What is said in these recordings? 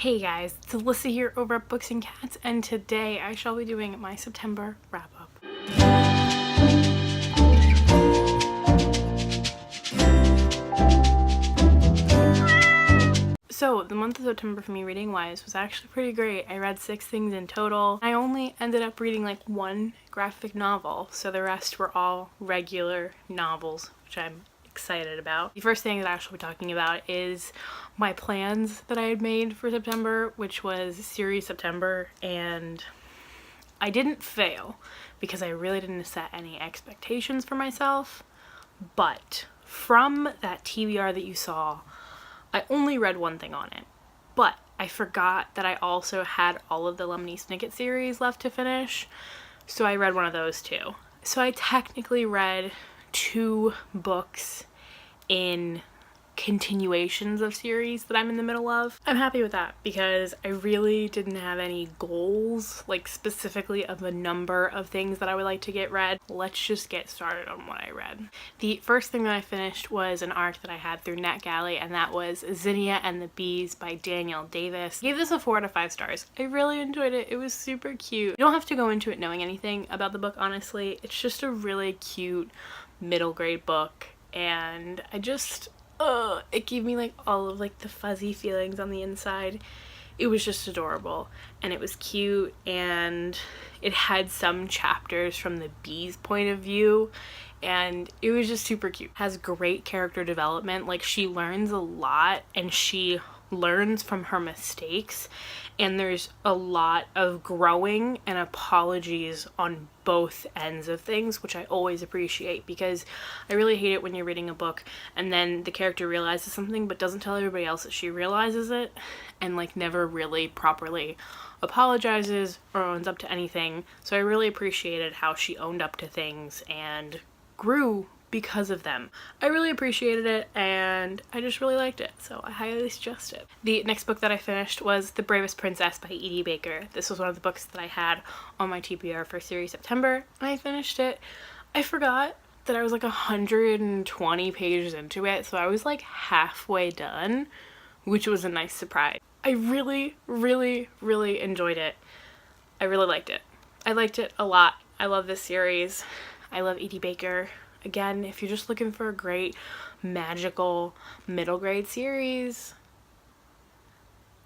Hey guys, it's Alyssa here over at Books and Cats, and today I shall be doing my September wrap-up. So, the month of September for me reading-wise was actually pretty great. I read 6 things in total. I only ended up reading like 1 graphic novel, so the rest were all regular novels, which I'm excited about. The first thing that I shall be talking about is my plans that I had made for September, which was series September, and I didn't fail because I really didn't set any expectations for myself, but from that TBR that you saw, I only read 1 thing on it, but I forgot that I also had all of the Lemony Snicket series left to finish, so I read one of those too. So I technically read 2 books in continuations of series that I'm in the middle of. I'm happy with that because I really didn't have any goals, like specifically of a number of things that I would like to get read. Let's just get started on what I read. The first thing that I finished was an arc that I had through NetGalley, and that was Zinnia and the Bees by Daniel Davis. I gave this a 4 out of 5 stars. I really enjoyed it. It was super cute. You don't have to go into it knowing anything about the book, honestly. It's just a really cute middle grade book, and I just it gave me like all of like the fuzzy feelings on the inside. It was just adorable, and it was cute, and it had some chapters from the bee's point of view, and it was just super cute. It has great character development. Like, she learns a lot and she learns from her mistakes, and there's a lot of growing and apologies on both ends of things, which I always appreciate, because I really hate it when you're reading a book and then the character realizes something but doesn't tell everybody else that she realizes it, and like never really properly apologizes or owns up to anything. So I really appreciated how she owned up to things and grew because of them. I really appreciated it, and I just really liked it, so I highly suggest it. The next book that I finished was The Bravest Princess by E.D. Baker. This was one of the books that I had on my TBR for series September, and I finished it. I forgot that I was like 120 pages into it, so I was like halfway done, which was a nice surprise. I really, really, really enjoyed it. I really liked it. I liked it a lot. I love this series. I love E.D. Baker. Again, if you're just looking for a great, magical, middle grade series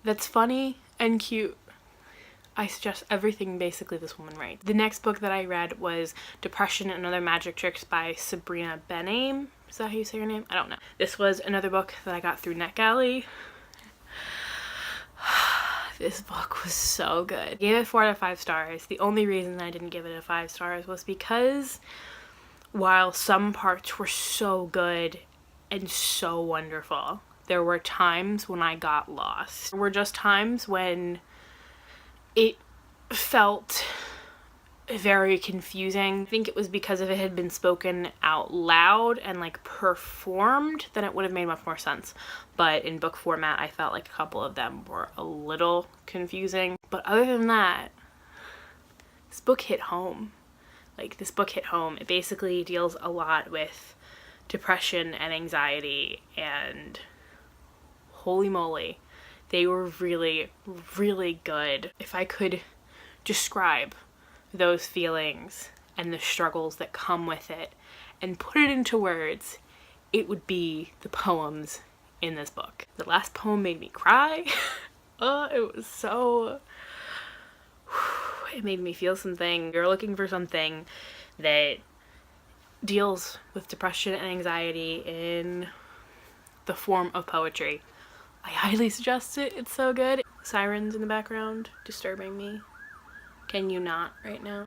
that's funny and cute, I suggest everything basically this woman writes. The next book that I read was Depression and Other Magic Tricks by Sabrina Benaim. Is that how you say her name? I don't know. This was another book that I got through NetGalley. This book was so good. I gave it 4 out of 5 stars. The only reason I didn't give it a 5 stars was because while some parts were so good and so wonderful, there were times when I got lost. There were just times when it felt very confusing. I think it was because if it had been spoken out loud and like performed, then it would have made much more sense. But in book format, I felt like a couple of them were a little confusing. But other than that, this book hit home. This book hit home. It basically deals a lot with depression and anxiety, and holy moly, they were really, really good. If I could describe those feelings and the struggles that come with it and put it into words, it would be the poems in this book. The last poem made me cry. It was so... It made me feel something. You're looking for something that deals with depression and anxiety in the form of poetry, I highly suggest it. It's so good. Sirens in the background disturbing me. Can you not right now?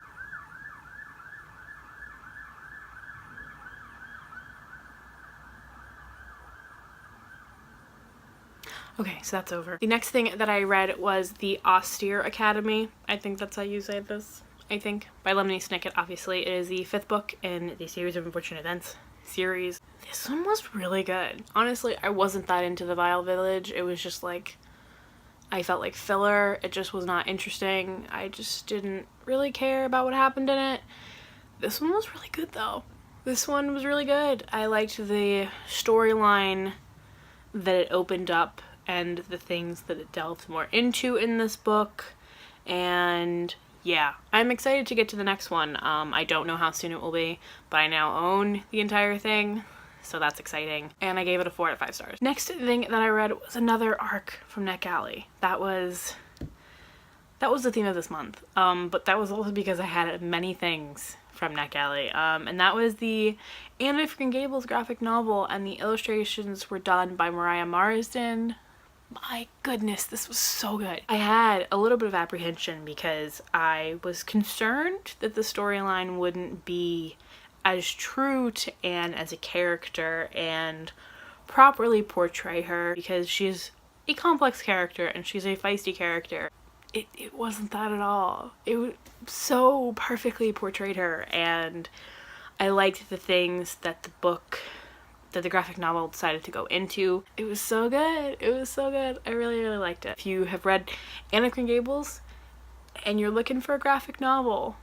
Okay, so that's over. The next thing that I read was The Austere Academy. I think that's how you say this. I think. By Lemony Snicket, obviously. It is the 5th book in the Series of Unfortunate Events series. This one was really good. Honestly, I wasn't that into The Vile Village. It was just like, I felt like filler. It just was not interesting. I just didn't really care about what happened in it. This one was really good though. This one was really good. I liked the storyline that it opened up and the things that it delved more into in this book. And yeah, I'm excited to get to the next one. I don't know how soon it will be, but I now own the entire thing, so that's exciting. And I gave it a 4 out of 5 stars. Next thing that I read was another arc from NetGalley. That was the theme of this month, but that was also because I had many things from NetGalley, and that was the African Gables graphic novel, and the illustrations were done by Mariah Marsden. My goodness, this was so good. I had a little bit of apprehension because I was concerned that the storyline wouldn't be as true to Anne as a character and properly portray her, because she's a complex character and she's a feisty character. It wasn't that at all. It so perfectly portrayed her, and I liked the things that the graphic novel decided to go into. It was so good. It was so good. I really, really liked it. If you have read African Gables and you're looking for a graphic novel,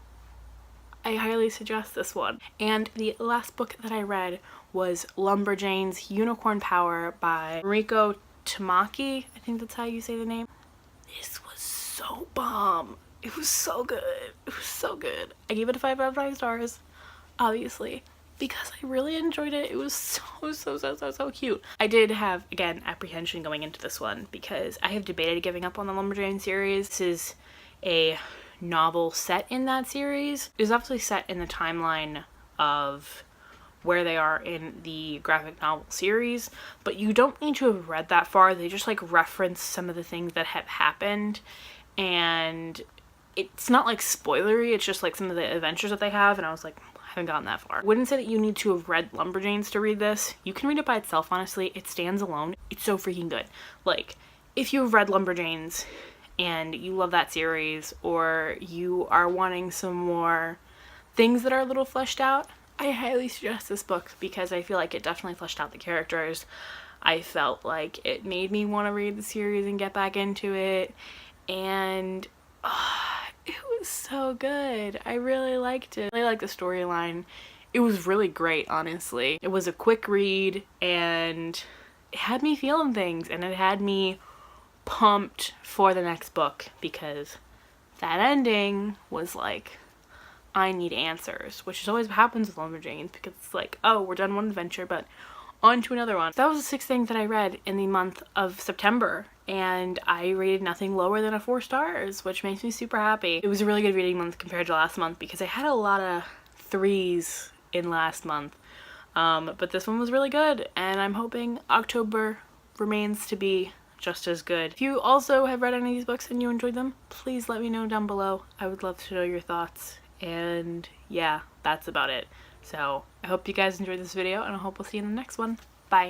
I highly suggest this one. And the last book that I read was Lumberjanes Unicorn Power by Mariko Tamaki. I think that's how you say the name. This was so bomb. It was so good. It was so good. I gave it a 5 out of 5 stars, obviously, because I really enjoyed it. It was so cute. I did have, again, apprehension going into this one because I have debated giving up on the Lumberjane series. This is a novel set in that series. It is obviously set in the timeline of where they are in the graphic novel series, but you don't need to have read that far. They just like reference some of the things that have happened, and it's not like spoilery, it's just like some of the adventures that they have, and I was like, I haven't gotten that far. I wouldn't say that you need to have read Lumberjanes to read this. You can read it by itself, honestly. It stands alone. It's so freaking good. Like, if you've read Lumberjanes and you love that series, or you are wanting some more things that are a little fleshed out, I highly suggest this book because I feel like it definitely fleshed out the characters. I felt like it made me want to read the series and get back into it, and it was so good. I really liked it. I liked the storyline. It was really great, honestly. It was a quick read, and it had me feeling things, and it had me pumped for the next book, because that ending was like, I need answers, which is always what happens with Lumberjanes, because it's like, oh, we're done one adventure, but on to another one. That was the 6 things that I read in the month of September, and I rated nothing lower than a 4 stars, which makes me super happy. It was a really good reading month compared to last month, because I had a lot of 3s in last month, but this one was really good, and I'm hoping October remains to be just as good. If you also have read any of these books and you enjoyed them, please let me know down below. I would love to know your thoughts. And yeah, that's about it. So I hope you guys enjoyed this video, and I hope we'll see you in the next one. Bye.